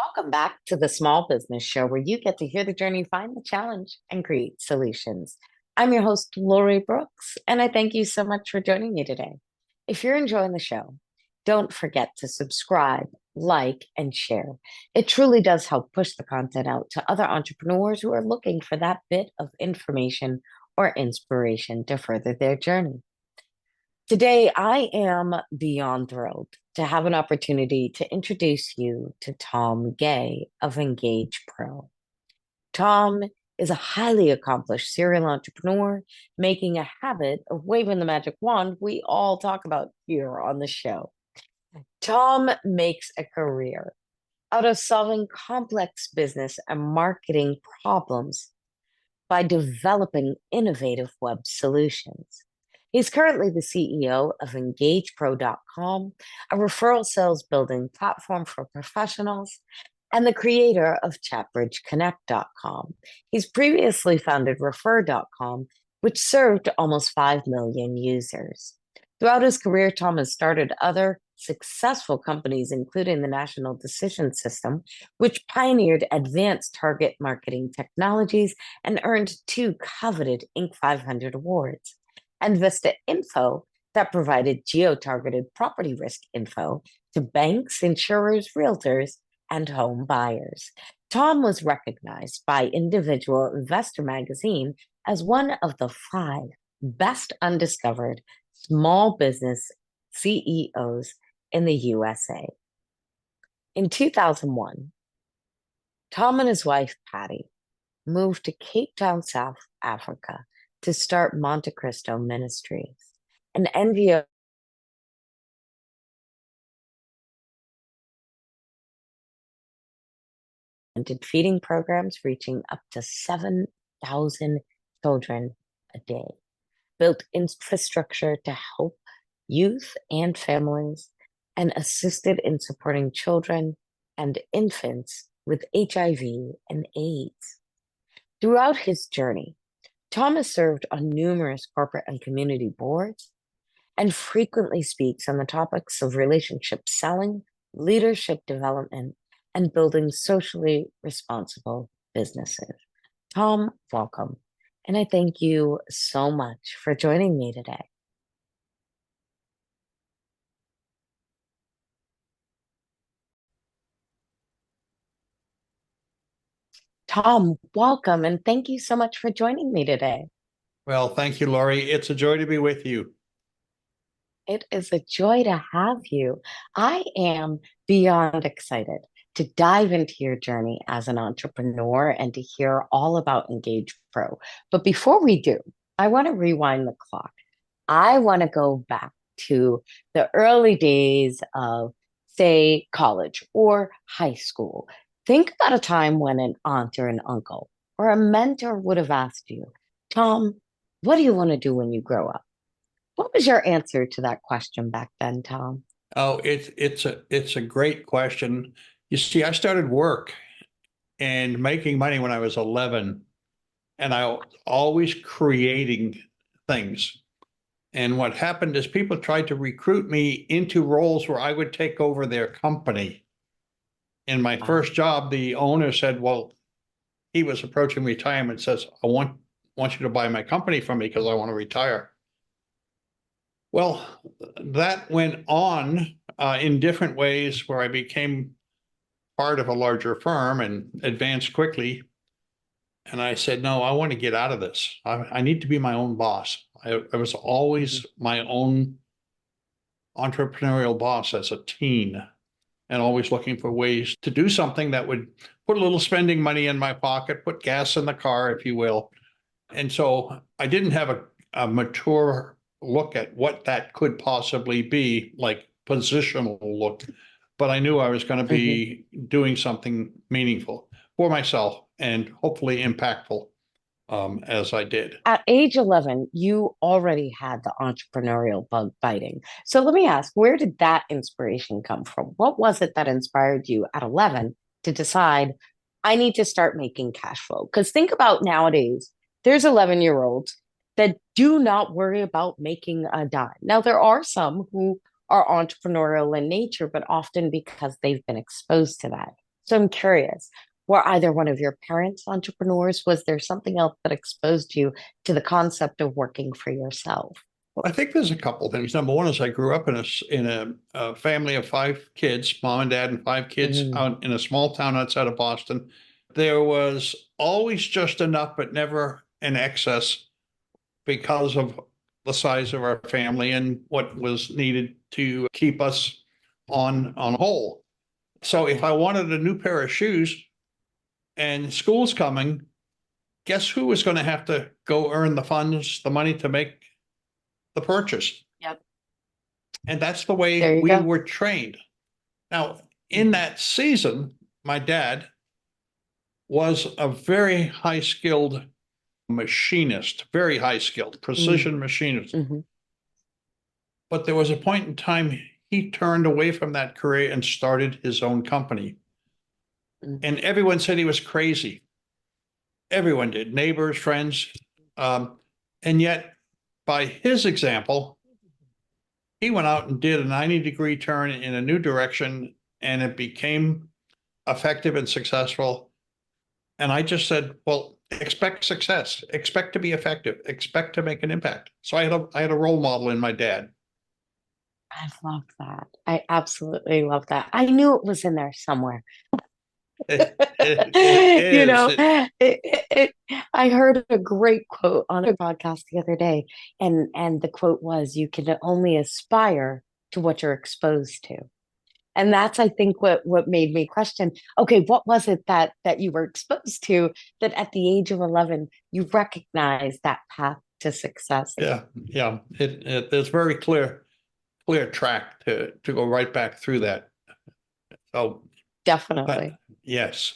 Welcome back to the Small Business Show, where you get to hear the journey, find the challenge, and create solutions. I'm your host, Lori Brooks, and I thank you so much for joining me today. If you're enjoying the show, don't forget to subscribe, like, and share. It truly does help push the content out to other entrepreneurs who are looking for that bit of information or inspiration to further their journey. Today, I am beyond thrilled to have an opportunity to introduce you to Tom Gay of EngagePro. Tom is a highly accomplished serial entrepreneur making a habit of waving the magic wand we all talk about here on the show. Tom makes a career out of solving complex business and marketing problems by developing innovative web solutions. He's currently the CEO of EngagePro.com, a referral sales building platform for professionals, and the creator of ChatBridgeConnect.com. He's previously founded Refer.com, which served almost 5 million users. Throughout his career, Tom has started other successful companies, including the National Decision System, which pioneered advanced target marketing technologies and earned two coveted Inc. 500 awards, and Vista Info, that provided geo-targeted property risk info to banks, insurers, realtors, and home buyers. Tom was recognized by Individual Investor magazine as one of the five best undiscovered small business CEOs in the USA. In 2001, Tom and his wife, Patty, moved to Cape Town, South Africa to start Monte Cristo Ministries, an NGO that did feeding programs reaching up to 7,000 children a day, built infrastructure to help youth and families, and assisted in supporting children and infants with HIV and AIDS. Throughout his journey, Thomas served on numerous corporate and community boards and frequently speaks on the topics of relationship selling, leadership development, and building socially responsible businesses. Tom, welcome. And I thank you so much for joining me today. Tom, welcome. And thank you so much for joining me today. Well, thank you, Laurie. It's a joy to be with you. It is a joy to have you. I am beyond excited to dive into your journey as an entrepreneur and to hear all about Engage Pro. But before we do, I want to rewind the clock. I want to go back to the early days of, say, college or high school. Think about a time when an aunt or an uncle or a mentor would have asked you, Tom, what do you want to do when you grow up? What was your answer to that question back then, Tom? Oh, it's a great question. You see, I started work and making money when I was 11, and I was always creating things. And what happened is people tried to recruit me into roles where I would take over their company. In my Wow. first job, the owner said, well, he was approaching retirement, says, I want you to buy my company from me because I want to retire. Well, that went on in different ways where I became part of a larger firm and advanced quickly. And I said, no, I want to get out of this. I need to be my own boss. I was always my own entrepreneurial boss as a teen and always looking for ways to do something that would put a little spending money in my pocket, put gas in the car, if you will. And so I didn't have a mature look at what that could possibly be, like positional look, but I knew I was going to Mhm. be doing something meaningful for myself and hopefully impactful as I did. At age 11, you already had the entrepreneurial bug biting. So let me ask, where did that inspiration come from? What was it that inspired you at 11 to decide, I need to start making cash flow? Because think about nowadays, there's 11-year-olds that do not worry about making a dime. Now, there are some who are entrepreneurial in nature, but often because they've been exposed to that. So I'm curious, were either one of your parents entrepreneurs? Was there something else that exposed you to the concept of working for yourself? Well, I think there's a couple things. Number one is I grew up in a family of five kids, mom and dad and five kids Mm, out in a small town outside of Boston. There was always just enough, but never an excess because of the size of our family and what was needed to keep us on whole. So if yeah. I wanted a new pair of shoes and school's coming, guess who was going to have to go earn the funds, the money to make the purchase? Yep. And that's the way There you we go. were trained. Now, in Mhm, that season, my dad was a very high skilled machinist, very high skilled, mm, precision machinist. mhm, But there was a point in time he turned away from that career and started his own company. mm. And everyone said he was crazy. Everyone did, neighbors, friends. Um, and yet, by his example, he went out and did a 90-degree turn in a new direction, and it became effective and successful. And I just said, well, expect success, expect to be effective, expect to make an impact. So I had a role model in my dad. I love that. I absolutely love that. I knew it was in there somewhere. It You is. know, I heard a great quote on a podcast the other day, and the quote was, "You can only aspire to what you're exposed to." And that's, I think, what made me question, okay, what was it that you were exposed to that at the age of 11 you recognized that path to success? Yeah, yeah. There's very clear track to go right back through that. So, but Definitely. yes,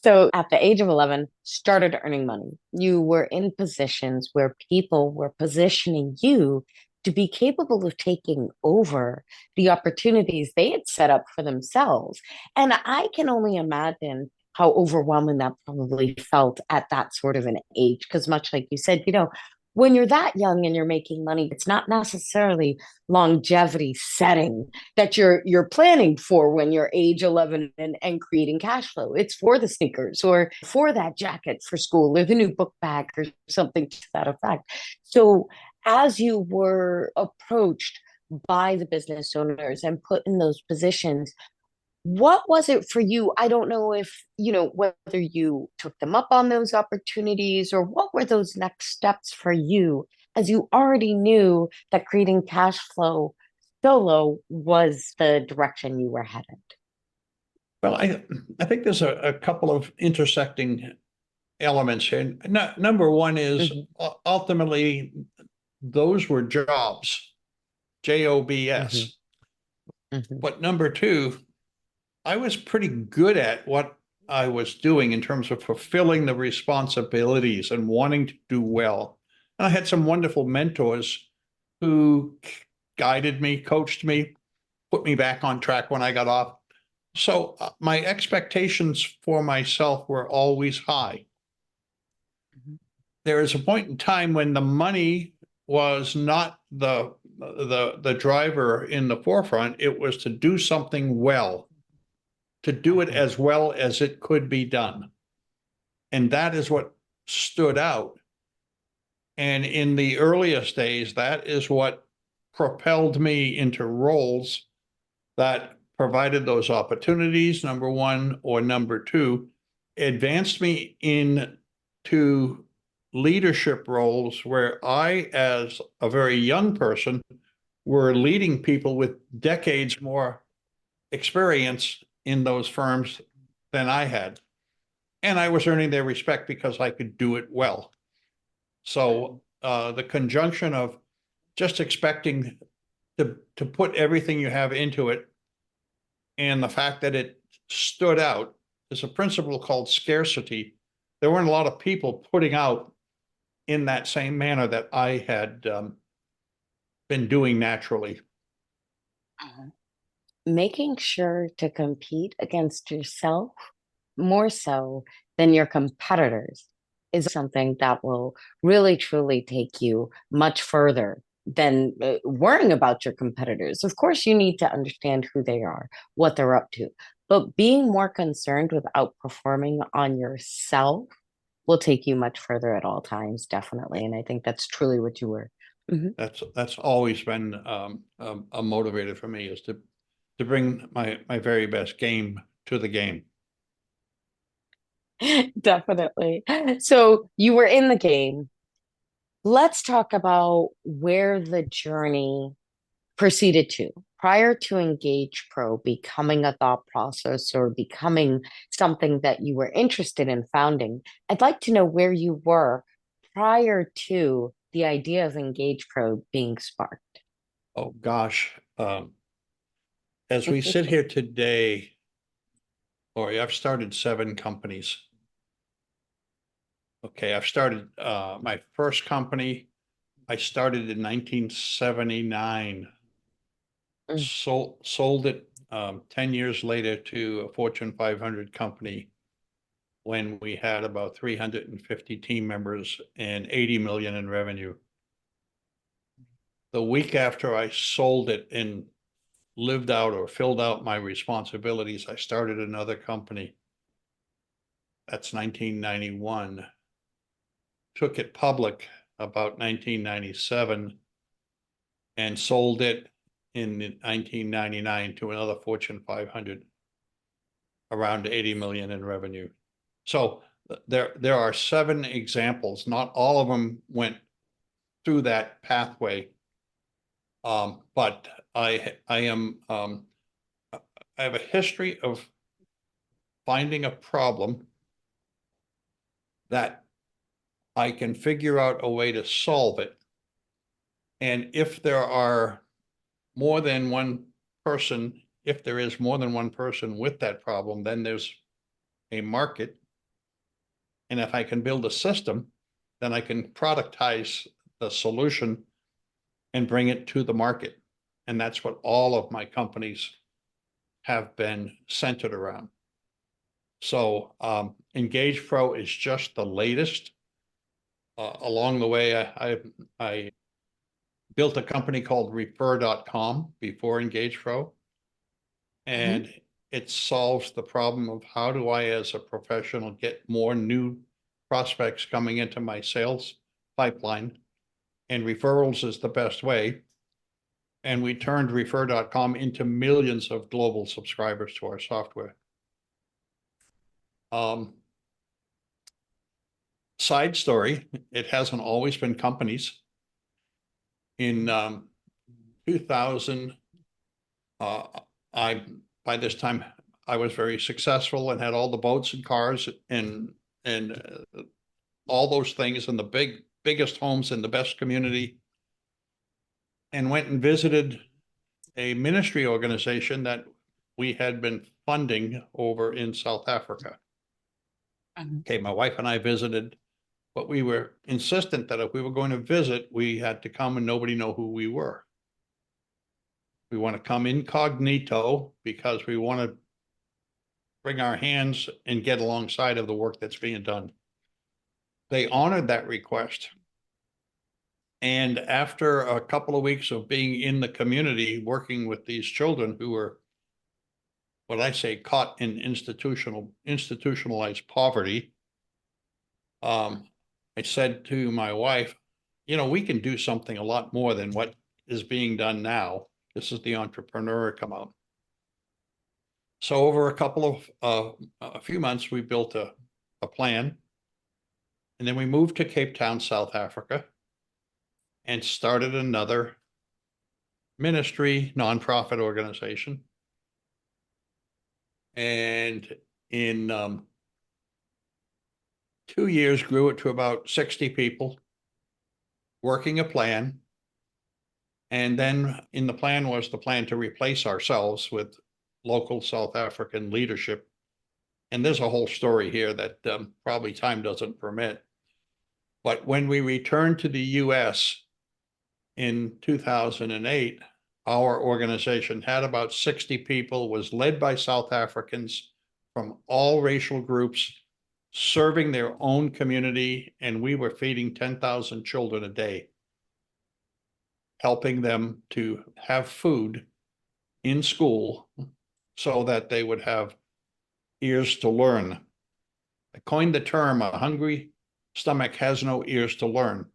So at the age of 11, started earning money. You were in positions where people were positioning you to be capable of taking over the opportunities they had set up for themselves. And I can only imagine how overwhelming that probably felt at that sort of an age. Because much like you said, when you're that young and you're making money, it's not necessarily longevity setting that you're planning for when you're age 11 and creating cash flow. It's for the sneakers or for that jacket for school or the new book bag or something to that effect. So as you were approached by the business owners and put in those positions, what was it for you? I don't know if, whether you took them up on those opportunities or what were those next steps for you as you already knew that creating cash flow solo was the direction you were headed. well, I think there's a couple of intersecting elements here. Number one is Hmm. ultimately those were jobs, Hmm. jobs. Hmm. But number two, I was pretty good at what I was doing in terms of fulfilling the responsibilities and wanting to do well. And I had some wonderful mentors who guided me, coached me, put me back on track when I got off. So my expectations for myself were always high. There is a point in time when the money was not the driver in the forefront. It was to do something well, to do it Hmm. as well as it could be done. And that is what stood out. And in the earliest days, that is what propelled me into roles that provided those opportunities, number one, or number two, advanced me into leadership roles where I, as a very young person, were leading people with decades more experience in those firms than I had. And I was earning their respect because I could do it well. So the conjunction of just expecting to put everything you have into it and the fact that it stood out is a principle called scarcity. There weren't a lot of people putting out in that same manner that I had been doing naturally. Making sure to compete against yourself more so than your competitors is something that will really truly take you much further than worrying about your competitors. Of course, you need to understand who they are, what they're up to. but being more concerned with outperforming on yourself will take you much further at all times, definitely. And I think that's truly what you were. Mhm. That's always been a motivator for me, is to bring my very best game to the game. Definitely. So you were in the game. Let's talk about where the journey proceeded to. Prior to Engage Pro becoming a thought process or becoming something that you were interested in founding, I'd like to know where you were prior to the idea of Engage Pro being sparked. Oh gosh, as we sit here today, Lori, I've started 7 companies. Okay, I've started my first company. I started in 1979. Mm. Sold it 10 years later to a Fortune 500 company when we had about 350 team members and 80 million in revenue. The week after I sold it and lived out or filled out my responsibilities, I started another company. That's 1991. Took it public about 1997 and sold it in 1999 to another Fortune 500, around 80 million in revenue. So there are 7 examples. Not all of them went through that pathway. But I am I have a history of finding a problem that I can figure out a way to solve it. And if there are more than one person, if there is more than one person with that problem, then there's a market. And if I can build a system, then I can productize the solution and bring it to the market. And that's what all of my companies have been centered around. So EngagePro is just the latest. Along the way, I built a company called Refer.com before EngagePro, Mhm. and it solves the problem of how do I, as a professional, get more new prospects coming into my sales pipeline, and referrals is the best way. And we turned Refer.com into millions of global subscribers to our software. Um, Side story, it hasn't always been companies. In 2000, uh, I by this time I was very successful and had all the boats and cars and all those things and the biggest homes in the best community, and went and visited a ministry organization that we had been funding over in South Africa. Mhm. Okay, my wife and I visited, but we were insistent that if we were going to visit, we had to come and nobody know who we were. We want to come incognito because we want to bring our hands and get alongside of the work that's being done. They honored that request. And after a couple of weeks of being in the community, working with these children who were, what I say, caught in institutionalized poverty, I said to my wife, we can do something a lot more than what is being done now. This is the entrepreneur come out. So over a few months, we built a plan, and then we moved to Cape Town, South Africa, and started another ministry nonprofit organization. And in 2 years, grew it to about 60 people, working a plan. And then in the plan was the plan to replace ourselves with local South African leadership. And there's a whole story here that probably time doesn't permit. But when we returned to the US in 2008, our organization had about 60 people, was led by South Africans from all racial groups, serving their own community, and we were feeding 10,000 children a day, helping them to have food in school so that they would have ears to learn. I coined the term, a hungry stomach has no ears to learn.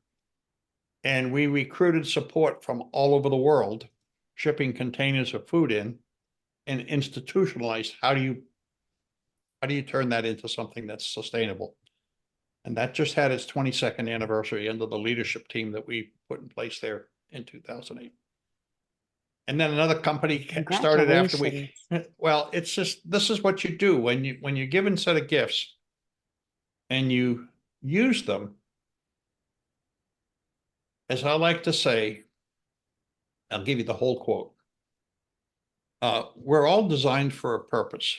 And we recruited support from all over the world, shipping containers of food in, and institutionalized how do you turn that into something that's sustainable? And that just had its 22nd anniversary under the leadership team that we put in place there in 2008. And then another company started after we, Congratulations. well, it's just, this is what you do when you're given a set of gifts and you use them. As I like to say, I'll give you the whole quote. We're all designed for a purpose.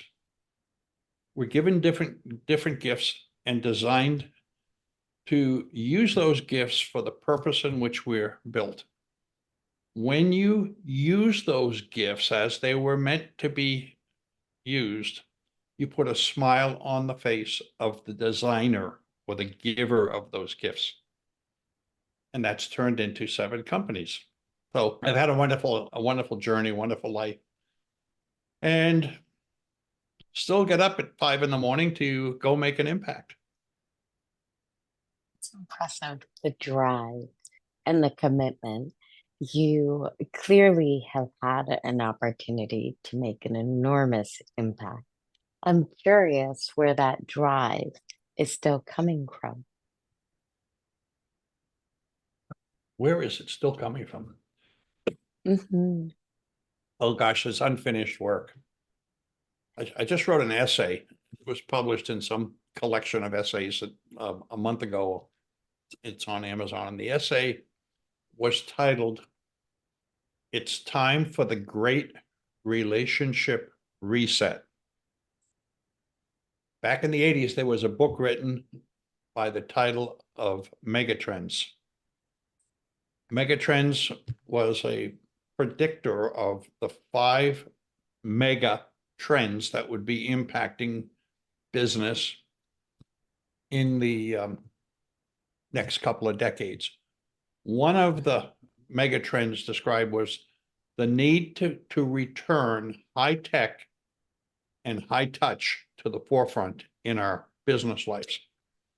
We're given different gifts and designed to use those gifts for the purpose in which we're built. When you use those gifts as they were meant to be used, you put a smile on the face of the designer or the giver of those gifts. And that's turned into 7 companies. So I've had a wonderful journey, wonderful life. And still get up at 5 a.m. to go make an impact. It's impressive. The drive and the commitment. You clearly have had an opportunity to make an enormous impact. I'm curious where that drive is still coming from. Where is it still coming from? Hmm. Oh gosh, it's unfinished work. I just wrote an essay. It was published in some collection of essays a month ago. It's on Amazon. And the essay was titled, "It's Time for the Great Relationship Reset." Back in the 80s, there was a book written by the title of Megatrends. Megatrends was a predictor of the 5 mega trends that would be impacting business in the next couple of decades. One of the mega trends described was the need to return high tech and high touch to the forefront in our business lives.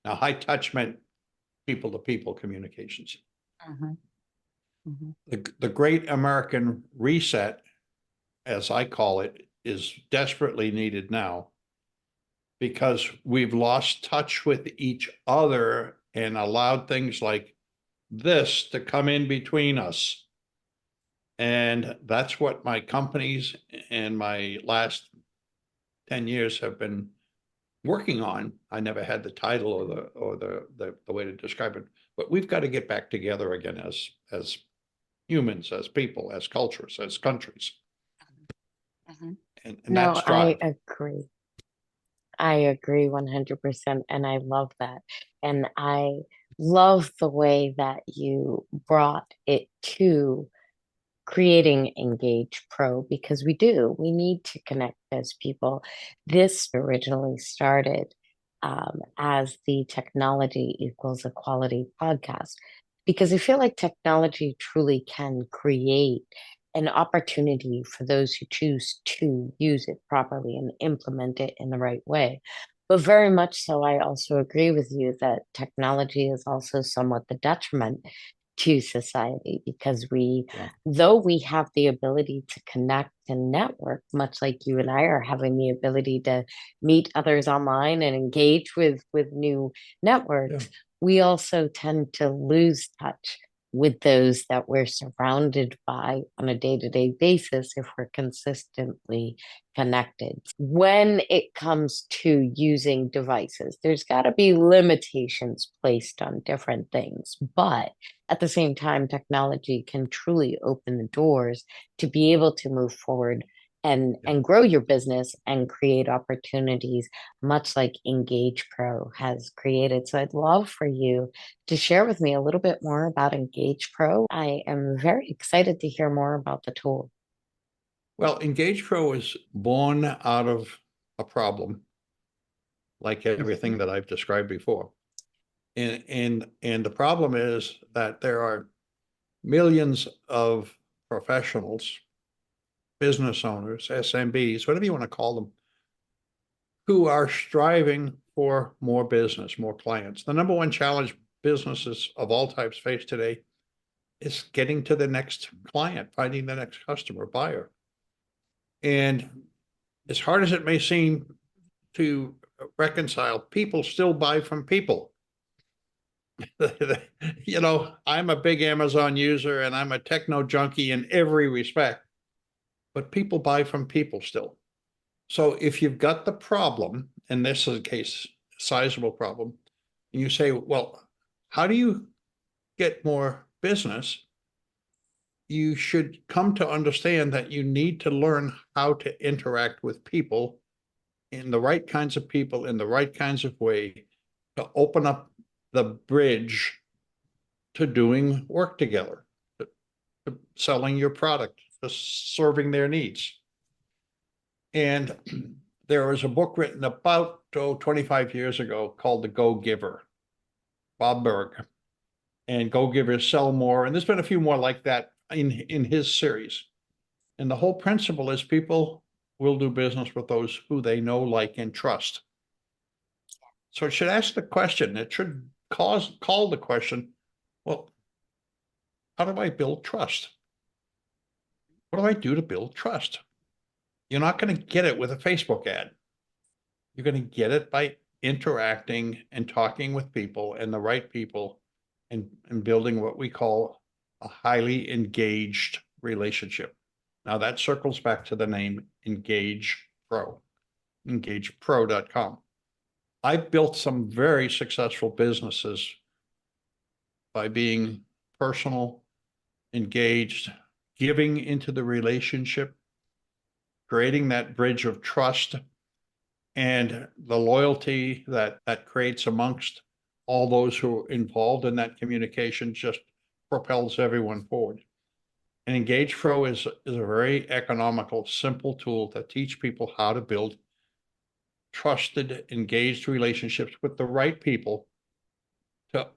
Now, high touch meant people to people communications. Hmm. Hmm. The great American reset, as I call it, is desperately needed now because we've lost touch with each other and allowed things like this to come in between us. And that's what my companies and my last 10 years have been working on. I never had the title or the way to describe it, but we've got to get back together again as humans, as people, as cultures, as countries. Hmm. And No, that's drive. I agree 100%. And I love that. And I love the way that you brought it to creating Engage Pro because we need to connect as people. This originally started as the Technology Equals Equality podcast because I feel like technology truly can create an opportunity for those who choose to use it properly and implement it in the right way. But very much so, I also agree with you that technology is also somewhat the detriment to society because Yeah. though we have the ability to connect and network, much like you and I are having the ability to meet others online and engage with new Yeah. networks, we also tend to lose touch with those that we're surrounded by on a day-to-day basis if we're consistently connected. When it comes to using devices, there's got to be limitations placed on different things, but at the same time, technology can truly open the doors to be able to move forward Yeah. and grow your business and create opportunities, much like Engage Pro has created. So I'd love for you to share with me a little bit more about Engage Pro. I am very excited to hear more about the tool. Well, EngagePro is born out of a problem, like everything that I've described before. And the problem is that there are millions of professionals business owners, SMBs, whatever you want to call them, who are striving for more business, more clients. The number one challenge businesses of all types face today is getting to the next client, finding the next customer, buyer. And as hard as it may seem to reconcile, people still buy from people. You know, I'm a big Amazon user and I'm a techno junkie in every respect, but people buy from people still. So if you've got the problem, and this is a case, sizable problem, and you say, well, how do you get more business? You should come to understand that you need to learn how to interact with people in the right kinds of people in the right kinds of way to open up the bridge to doing work together, to selling your product, to serving their needs. And there was a book written about 25 years ago called The Go Giver, Bob Berg, and Go Givers Sell More. And there's been a few more like that in his series. And the whole principle is people will do business with those who they know, like, and trust. So it should ask the question, it should call the question, well, how do I build trust? What do I do to build trust? You're not going to get it with a Facebook ad. You're going to get it by interacting and talking with people and the right people and building what we call a highly engaged relationship. Now that circles back to the name EngagePro, EngagePro.com. I've built some very successful businesses by being personal, engaged, giving into the relationship, creating that bridge of trust and the loyalty that creates amongst all those who are involved in that communication just propels everyone forward. And EngagePro is a very economical, simple tool to teach people how to build trusted, engaged relationships with the right people to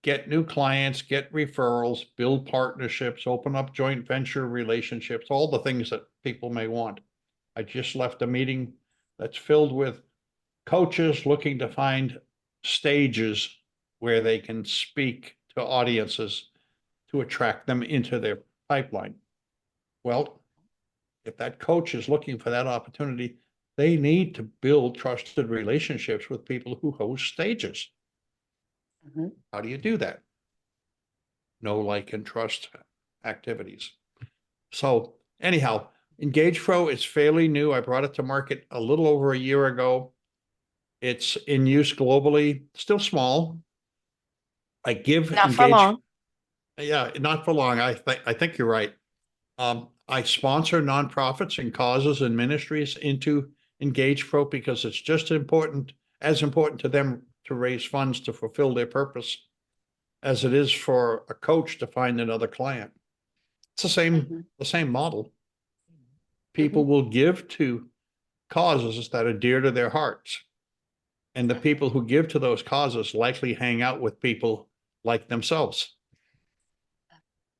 get new clients, get referrals, build partnerships, open up joint venture relationships, all the things that people may want. I just left a meeting that's filled with coaches looking to find stages where they can speak to audiences to attract them into their pipeline. Well, if that coach is looking for that opportunity, they need to build trusted relationships with people who host stages. Mhm. How do you do that? Know, like, and trust activities. So anyhow, EngagePro is fairly new. I brought it to market a little over a year ago. It's in use globally, still small. I give Not for Engage, long. yeah, not for long. I think you're right. I sponsor nonprofits and causes and ministries into EngagePro because it's just as important to them to raise funds to fulfill their purpose as it is for a coach to find another client. It's Mhm. the same model. People Mhm. will give to causes that are dear to their hearts. And the people who give to those causes likely hang out with people like themselves,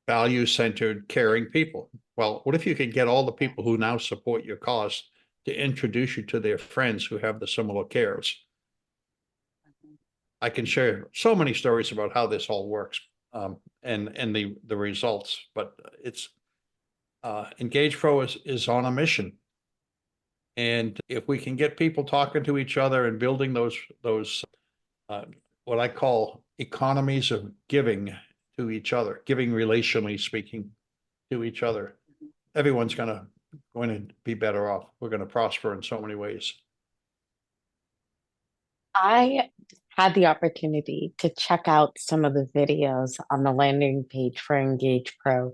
value-centered, caring people. Well, what if you could get all the people who now support your cause to introduce you to their friends who have the similar cares? I can share so many stories about how this all works, and the results, but it's EngagePro is on a mission. And if we can get people talking to each other and building those uh, what I call economies of giving to each other, giving relationally speaking to each other, everyone's going to be better off. We're going to prosper in so many ways. I had the opportunity to check out some of the videos on the landing page for Engage Pro.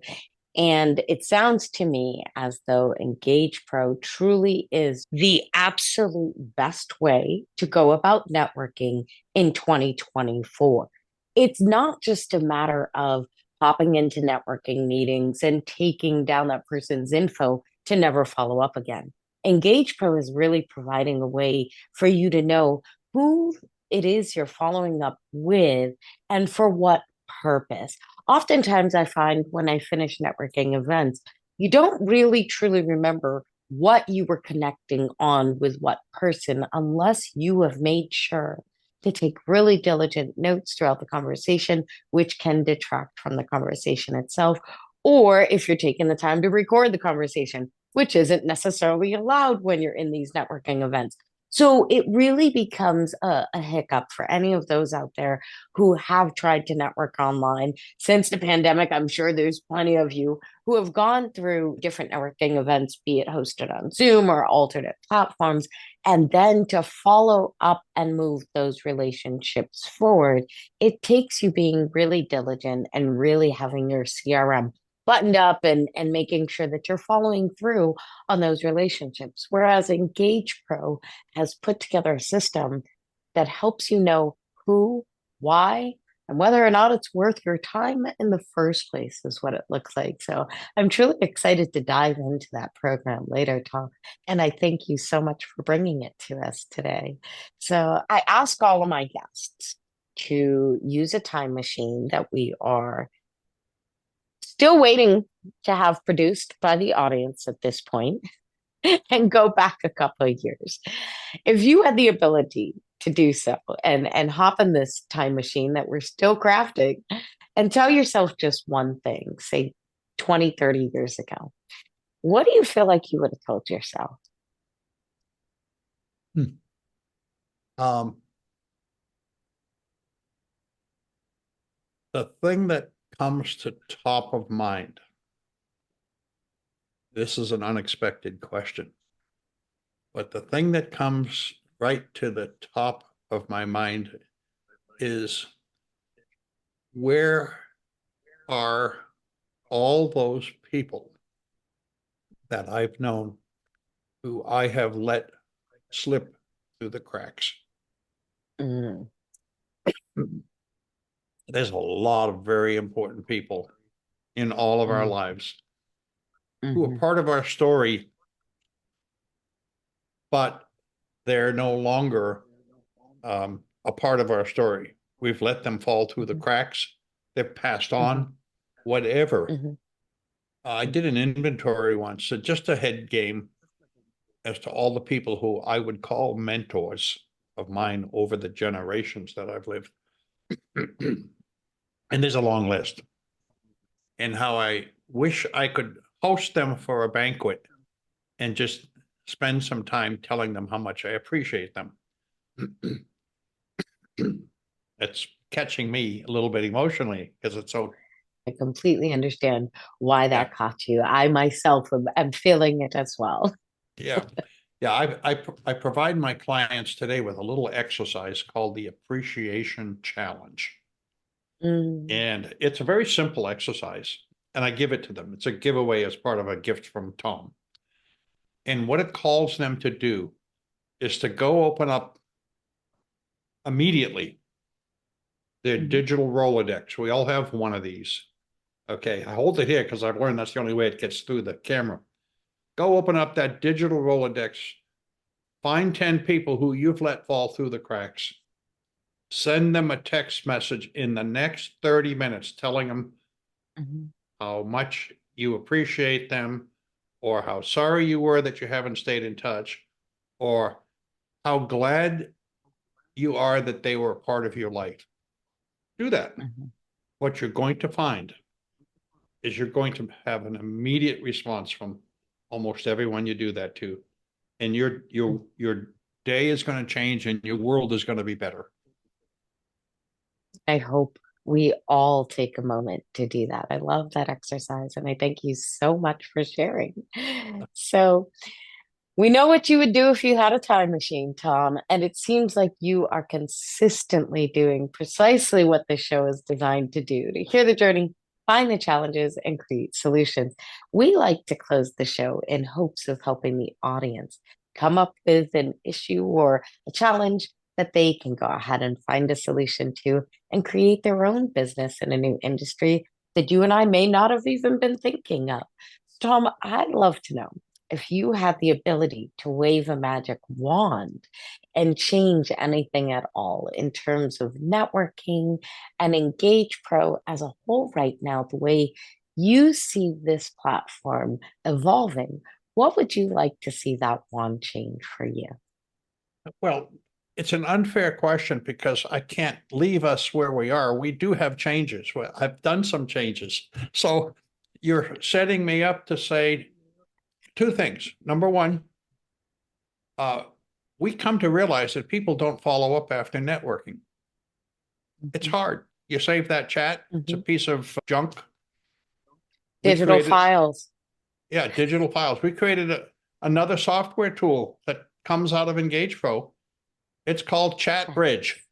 And it sounds to me as though Engage Pro truly is the absolute best way to go about networking in 2024. It's not just a matter of popping into networking meetings and taking down that person's info to never follow up again. Engage Pro is really providing a way for you to know who it is you're following up with and for what purpose. Oftentimes, I find when I finish networking events, you don't really truly remember what you were connecting on with what person unless you have made sure to take really diligent notes throughout the conversation, which can detract from the conversation itself. Or if you're taking the time to record the conversation, which isn't necessarily allowed when you're in these networking events. So it really becomes a hiccup for any of those out there who have tried to network online since the pandemic. I'm sure there's plenty of you who have gone through different networking events, be it hosted on Zoom or alternate platforms, and then to follow up and move those relationships forward. It takes you being really diligent and really having your CRM buttoned up and making sure that you're following through on those relationships. Whereas Engage Pro has put together a system that helps you know who, why, and whether or not it's worth your time in the first place is what it looks like. So I'm truly excited to dive into that program later, Tom. And I thank you so much for bringing it to us today. So I ask all of my guests to use a time machine that we are still waiting to have produced by the audience at this point and go back a couple of years. If you had the ability to do so and hop in this time machine that we're still crafting and tell yourself just one thing, say 20, 30 years ago, what do you feel like you would have told yourself? Hmm. Um, the thing that comes to top of mind, this is an unexpected question, but the thing that comes right to the top of my mind is, where are all those people that I've known who I have let slip through the cracks? Mm, There's a lot of very important people in all of our mm, lives who are mhm, part of our story, but they're no longer a part of our story. We've let them fall through the mhm, cracks. They've passed mhm, on, whatever. mhm, I did an inventory once, so just a head game as to all the people who I would call mentors of mine over the generations that I've lived. And there's a long list. And how I wish I could host them for a banquet and just spend some time telling them how much I appreciate them. It's catching me a little bit emotionally because it's so, I completely understand why yeah, that caught you. I myself am feeling it as well. yeah. Yeah, I provide my clients today with a little exercise called the Appreciation Challenge. Mm, And it's a very simple exercise, and I give it to them. It's a giveaway as part of a gift from Tom. And what it calls them to do is to go open up immediately their mhm, digital Rolodex. We all have one of these. Okay, I hold it here because I've learned that's the only way it gets through the camera. Go open up that digital Rolodex, find 10 people who you've let fall through the cracks, send them a text message in the next 30 minutes telling them mhm, how much you appreciate them, or how sorry you were that you haven't stayed in touch, or how glad you are that they were a part of your life. Do that. mhm, What you're going to find is you're going to have an immediate response from almost everyone you do that to. And mhm. your day is going to change and your world is going to be better. I hope we all take a moment to do that. I love that exercise, and I thank you so much for sharing. So, we know what you would do if you had a time machine, Tom, and it seems like you are consistently doing precisely what this show is designed to do, to hear the journey, find the challenges, and create solutions. We like to close the show in hopes of helping the audience come up with an issue or a challenge that they can go ahead and find a solution to and create their own business in a new industry that you and I may not have even been thinking of. Tom, I'd love to know if you had the ability to wave a magic wand and change anything at all in terms of networking and Engage Pro as a whole right now, the way you see this platform evolving, what would you like to see that wand change for you? Well, it's an unfair question because I can't leave us where we are. We do have changes. Well, I've done some changes. So you're setting me up to say two things. Number one, we come to realize that people don't follow up after networking. It's hard. You save that chat, it's a piece of junk. We Digital created, files. yeah, digital files. We created another software tool that comes out of EngagePro. It's called Chat Bridge,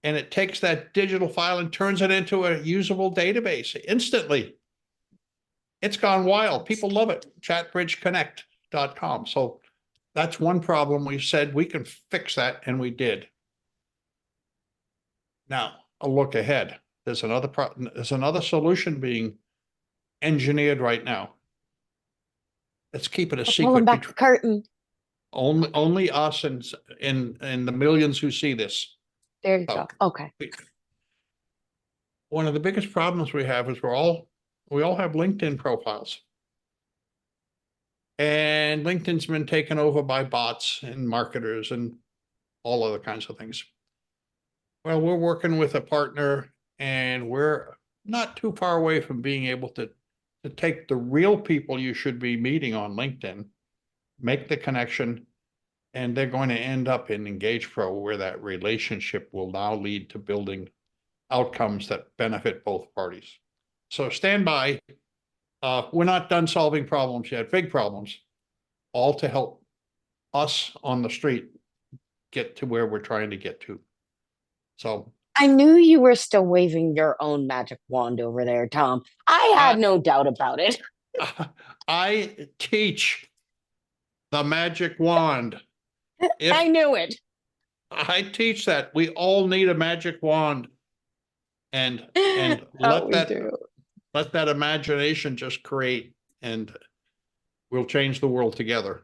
and it takes that digital file and turns it into a usable database instantly. It's gone wild. People love it. Chatbridgeconnect.com. So that's one problem. We said we can fix that, and we did. Now, a look ahead. There's another solution being engineered right now. Let's keep it a Pulling secret back the curtain. only us and the millions who see this. There you go. Okay. One of the biggest problems we have is we all have LinkedIn profiles. And LinkedIn's been taken over by bots and marketers and all other kinds of things. Well, we're working with a partner, and we're not too far away from being able to take the real people you should be meeting on LinkedIn, make the connection, and they're going to end up in EngagePro, where that relationship will now lead to building outcomes that benefit both parties. So stand by. We're not done solving problems yet, big problems, all to help us on the street get to where we're trying to get to. So I knew you were still waving your own magic wand over there, Tom. I had no doubt about it. I teach the magic wand. I knew it. I teach that. We all need a magic wand, and let that imagination just create, and we'll change the world together.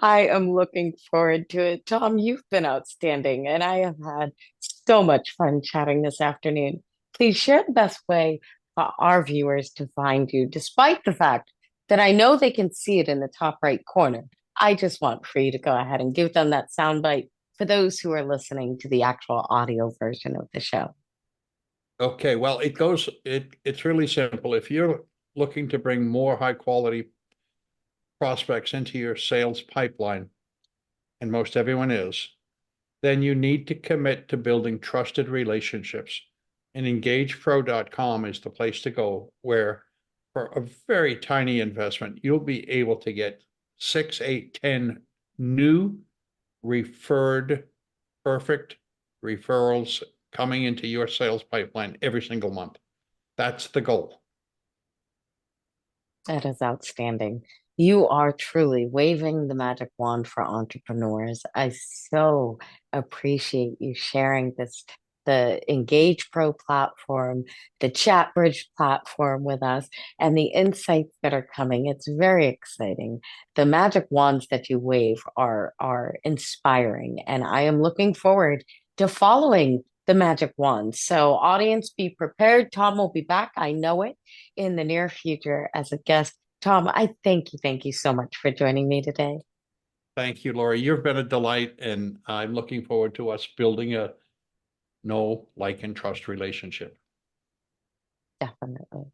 I am looking forward to it. Tom, you've been outstanding, and I have had so much fun chatting this afternoon. Please share the best way for our viewers to find you, despite the fact that I know they can see it in the top right corner. I just want for you to go ahead and give them that soundbite for those who are listening to the actual audio version of the show. Okay, well, it's really simple. If you're looking to bring more high quality prospects into your sales pipeline, and most everyone is, then you need to commit to building trusted relationships. And EngagePro.com is the place to go, where for a very tiny investment, you'll be able to get 6, 8, 10 new referred perfect referrals coming into your sales pipeline every single month. That's the goal. That is outstanding. You are truly waving the magic wand for entrepreneurs. I so appreciate you sharing this, the Engage Pro platform, the Chat Bridge platform with us, and the insights that are coming. It's very exciting. The magic wands that you wave are inspiring, and I am looking forward to following the magic wands. So, audience, be prepared. Tom will be back. I know it in the near future as a guest. Tom, I thank you so much for joining me today. Thank you, Lori. You've been a delight, and I'm looking forward to us building a know, like, and trust relationship. Definitely.